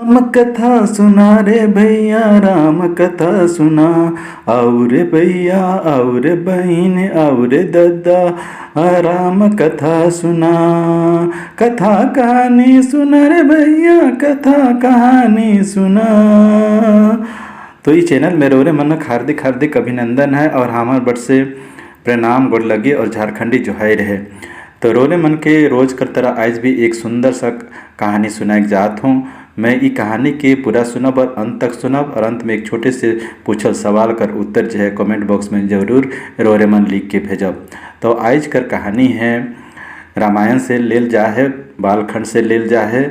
राम कथा सुना रे भैया, राम कथा सुना। आओ रे भैया, आओ रे बहन, आओ रे दादा, राम कथा सुना। कथा कहानी सुना रे भैया, कथा कहानी सुना। तो ये चैनल में रोरे मनक हार्दिक हार्दिक अभिनंदन है और हमार बट से प्रणाम गोड़ लगे और झारखंडी जोहाई रहे। तो रोरे मन के रोज कर तरह आज भी एक सुंदर सा कहानी सुनाए जात हूँ। मैं ये कहानी के पूरा सुनब और अंत तक सुनब और अंत में एक छोटे से पूछल सवाल कर उत्तर जो है कमेंट बॉक्स में ज़रूर रोरे मन लिख के भेजब। तो आज कर कहानी है रामायण से लेल जा है, बालखंड से लेल जा है।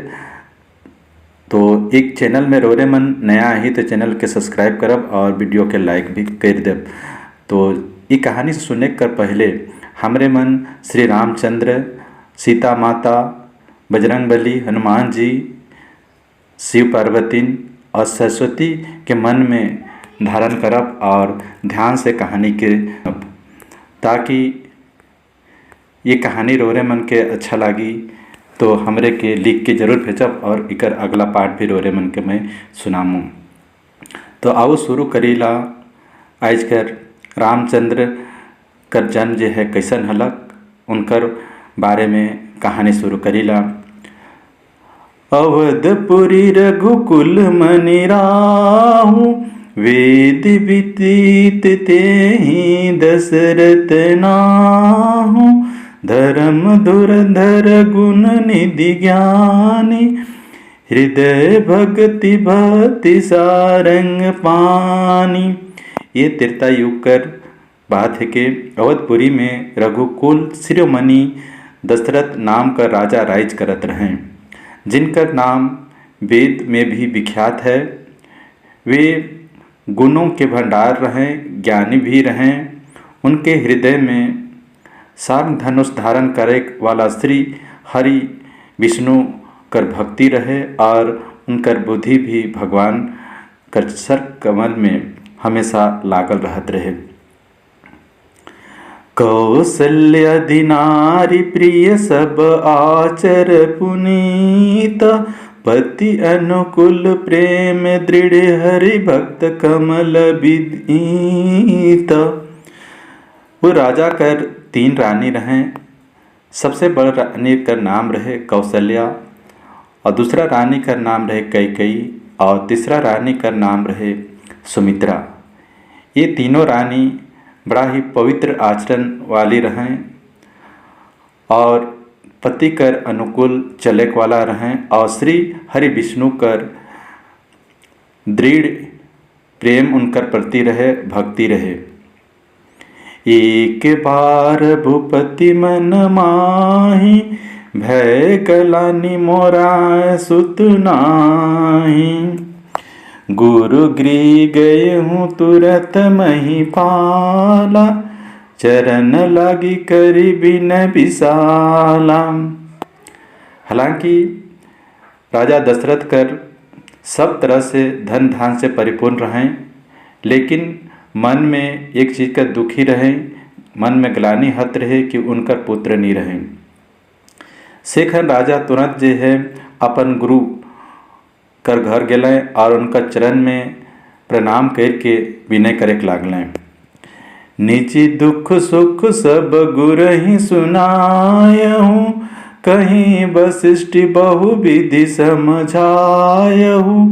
तो एक चैनल में रोरे मन नया ही तो चैनल के सब्सक्राइब करब और वीडियो के लाइक भी कर देब। तो ये कहानी सुनने कर पहले हमरे मन श्री रामचंद्र, सीता माता, बजरंगबली, हनुमान जी, शिव पार्वती और सरस्वती के मन में धारण करब और ध्यान से कहानी के ताकि ये कहानी रोरे मन के अच्छा लगी तो हमरे के लिख के जरूर भेजब और इकर अगला पार्ट भी रोरे मन के मैं सुनामूँ। तो आओ शुरू करीला। आज कर रामचंद्र कर जन्म जो है कैसन हलक उनकर बारे में कहानी शुरू करीला। अवधपुरी रघुकुल मनि राहु, वेद विदित तेहि दशरथ नाहु। धर्म धुरंधर गुण निधि ज्ञानी, हृदय भक्ति भक्ति सारंग पानी। ये त्रेतायुग कर बात है कि अवधपुरी में रघुकुल शिरोमणि दशरथ नाम का राजा राज करत रहें, जिनका नाम वेद में भी विख्यात है। वे गुणों के भंडार रहें, ज्ञानी भी रहें। उनके हृदय में शार्ंग धनुष धारण करे वाला श्री हरि विष्णु कर भक्ति रहे और उनकर बुद्धि भी भगवान कर सर कमल में हमेशा लागल रहत रहे। कौशल्य दिनारी प्रिय सब आचर पुनीत, पति अनुकूल प्रेम दृढ़ हरि भक्त कमल विदीत। वो राजा कर 3 रानी रहें। सबसे बड़ा रानी का नाम रहे कौशल्या और दूसरा रानी का नाम रहे कैकेयी और तीसरा रानी का नाम रहे सुमित्रा। ये तीनों रानी बड़ा ही पवित्र आचरण वाली रहें और पति कर अनुकूल चले वाला रहें और श्री हरि विष्णु कर दृढ़ प्रेम उनकर प्रति रहे, भक्ति रहे। एक बार भूपति मन माही, भय गलानी मोरा सुत नाही। गुरु गृह गए हूँ तुरत मही पाला, चरण लागी करी बिन विशाला। हालांकि राजा दशरथ कर सब तरह से धन धान से परिपूर्ण रहें, लेकिन मन में एक चीज़ का दुखी रहे, मन में ग्लानि हत रहे कि उनका पुत्र नहीं रहे। शेखर राजा तुरंत जो है अपन गुरु कर घर गए और उनका चरण में प्रणाम करके विनय करे लागलें। निजी दुख सुख सब गुरु ही सुनायहूँ, कहीं वशिष्ठ बहु विधि समझायहूँ।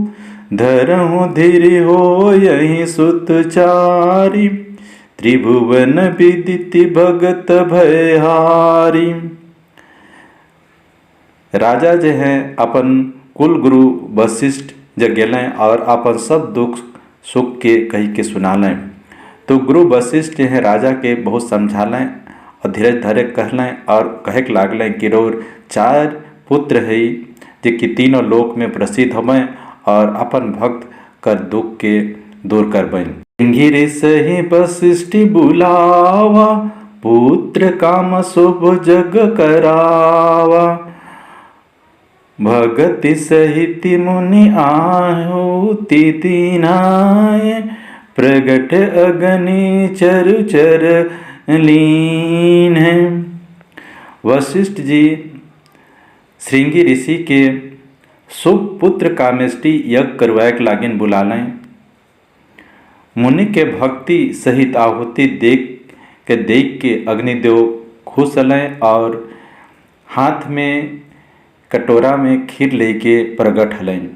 धरहूँ धीर हो यही सुतचारी, त्रिभुवन विदिति भगत भयहारी। राजा जो है अपन कुल गुरु वशिष्ठ जग गए और अपन सब दुख सुख के कही के सुनालें। तो गुरु वशिष्ठ जो है राजा के बहुत समझालें और धीरज धरे कहलें और कहे के लागलें कि रोर 4 पुत्र है जो कि तीनों लोक में प्रसिद्ध हमें और अपन भक्त कर दुख के दूर कर बन। सिंघिर सही वशिष्ठ बुलावा, पुत्र काम शुभ जग करावा। भगति सहित मुनि आहुति दीनाय, प्रगट अग्नि चरु चर लीन है। वशिष्ठ जी श्रृंगी ऋषि के सुपुत्र कामेष्टि यज्ञ करवाए के लागिन बुलालें। मुनि के भक्ति सहित आहुति देख के अग्निदेव खुश हलें और हाथ में कटोरा में खीर लेके प्रगट हलें।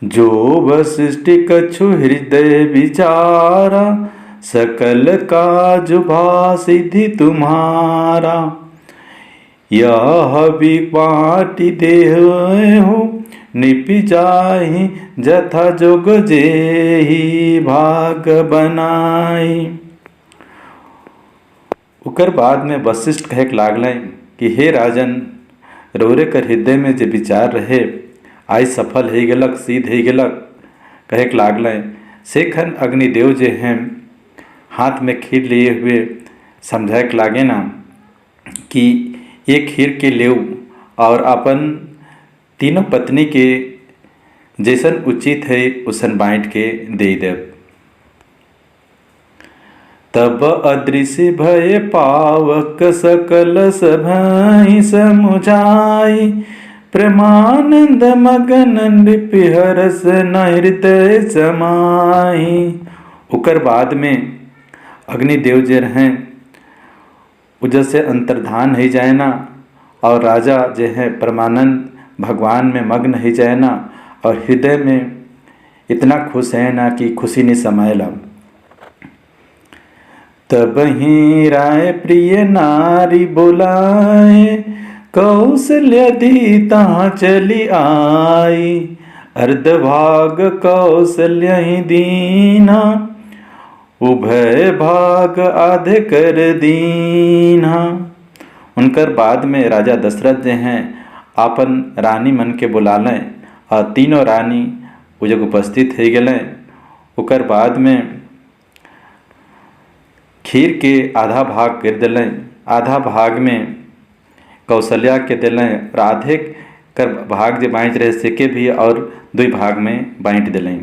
जो वशिष्ठ कछु हृदय विचारा, सकल काज भा सिद्धि तुम्हारा। यह विपाटी देह हो, निपि जाहि जथा जोग जेहि भाग बनाई। उकर बाद में वशिष्ठ कहे लागलें कि हे राजन, रोरे कर हृदय में जे विचार रहे आज सफल हो गलक, सिद्ध हो गलक। कहे लागलें सेखन अग्निदेव जे हैं हाथ में खीर लिए हुए समझाए लागे ना कि एक खीर के लेव और अपन तीनों पत्नी के जैसन उचित है उसन बाँट के दे देव। तब अदृश्य भय पावक सकल सभहि समुझाई, प्रेमानंद मगन नृपि हरस न हृदय समाई। उकर बाद में अग्निदेव जे हैं उजर से अंतर्धान हो जाए ना और राजा जे है परमानंद भगवान में मग्न हो जाए ना और हृदय में इतना खुश है ना कि खुशी नहीं समायला। तब ही राय प्रिय नारी बुलाए, कौशल्य दीता चली आई। अर्धभाग कौशल्य ही दीना, उभय भाग आधे कर दीना। उनकर बाद में राजा दशरथ जे हैं आपन रानी मन के बुला लें और तीनों रानी उजग उपस्थित हो गए। उकर बाद में खीर के आधा भाग कर दिलें, आधा भाग में कौशल्या के दिलें, आधे कर भाग जो बाँट रहे से के भी और 2 भाग में बाँट दिलें।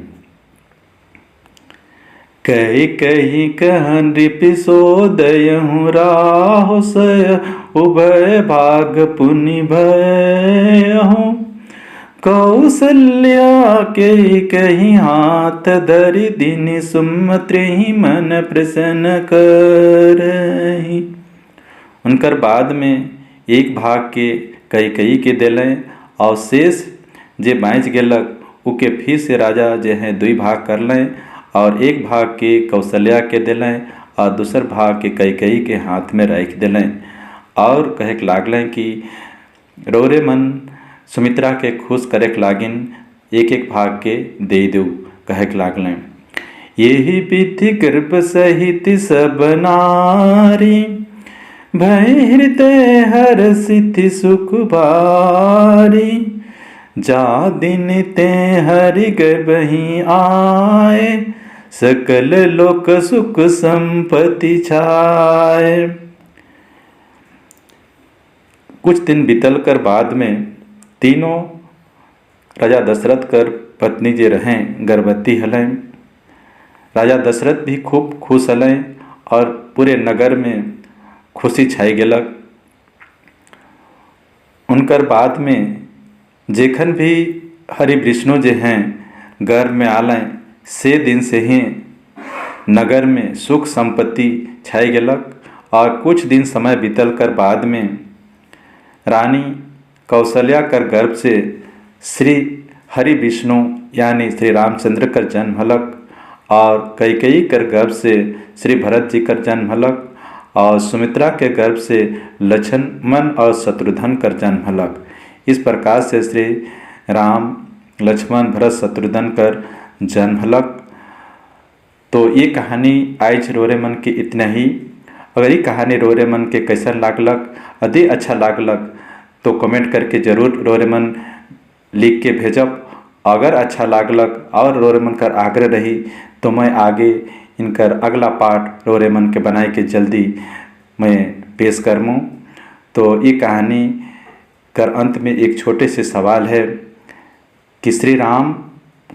कही कही कहन नृपि सोदयहु राहो सय, उभय भाग पुनि भयहु। कौशल्या के कही हाथ धरि दीनि, सुमत्रि मन प्रसन्न करहि। उनकर बाद में एक भाग के कई के दिलें और शेष जे बाँच गेलक उके फिर से राजा जे हैं 2 भाग कर लें और एक भाग के कौशल्या के दिलें और दूसर भाग के कई के हाथ में रख दिलें और कहे लागलें कि रोरे मन सुमित्रा के खुश करे लागिन एक भाग के दे दो। कहे लागलें यही विधि गर्भ सहित सब नारी, भय हृदय हर सिद्धि सुख भारी। जा दिन ते हरि गर्भहि आए, सकल लोक सुख संपत्ति छाए। कुछ दिन बीतल कर बाद में तीनों राजा दशरथ कर पत्नी जे रहें गर्भवती हलें। राजा दशरथ भी खूब खुश हलें और पूरे नगर में खुशी छाई गेलक। उनकर बाद में जेखन भी हरि विष्णु जे हैं गर्भ में आलें से दिन से ही नगर में सुख संपत्ति छाई गेलक। और कुछ दिन समय बीतल कर बाद में रानी कौशल्या कर गर्भ से श्री हरि विष्णु यानी श्री रामचंद्र कर जन्म हलक और कई कर गर्भ से श्री भरत जी कर जन्म हलक और सुमित्रा के गर्भ से लक्ष्मण और शत्रुघ्न कर जन्म हलक। इस प्रकार से श्री राम लक्ष्मण भरत शत्रुघ्न कर जन्म हलक। तो ये कहानी आज रोरे मन के इतना ही। अगर ये कहानी रोरे मन के कैसन लागलक, यदि अच्छा लागलक तो कमेंट करके ज़रूर रोरे मन लिख के भेजब। अगर अच्छा लागलक और रोरे मन कर आग्रह रही तो मैं आगे इनकर अगला पार्ट रोरे मन के बनाए के जल्दी मैं पेश करमूँ। तो ये कहानी कर अंत में एक छोटे से सवाल है कि श्री राम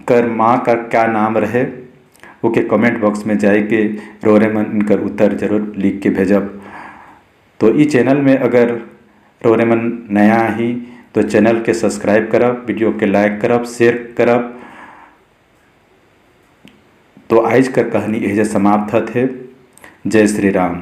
कर माँ का क्या नाम रहे, वो के कमेंट बॉक्स में जाए के रोरे मन इनकर उत्तर जरूर लिख के भेजब। तो इस चैनल में अगर रोरे मन नया ही तो चैनल के सब्सक्राइब करब, वीडियो के लाइक करब, शेयर करब। तो आज कर कहानी एजे समाप्त थे। जय श्री राम।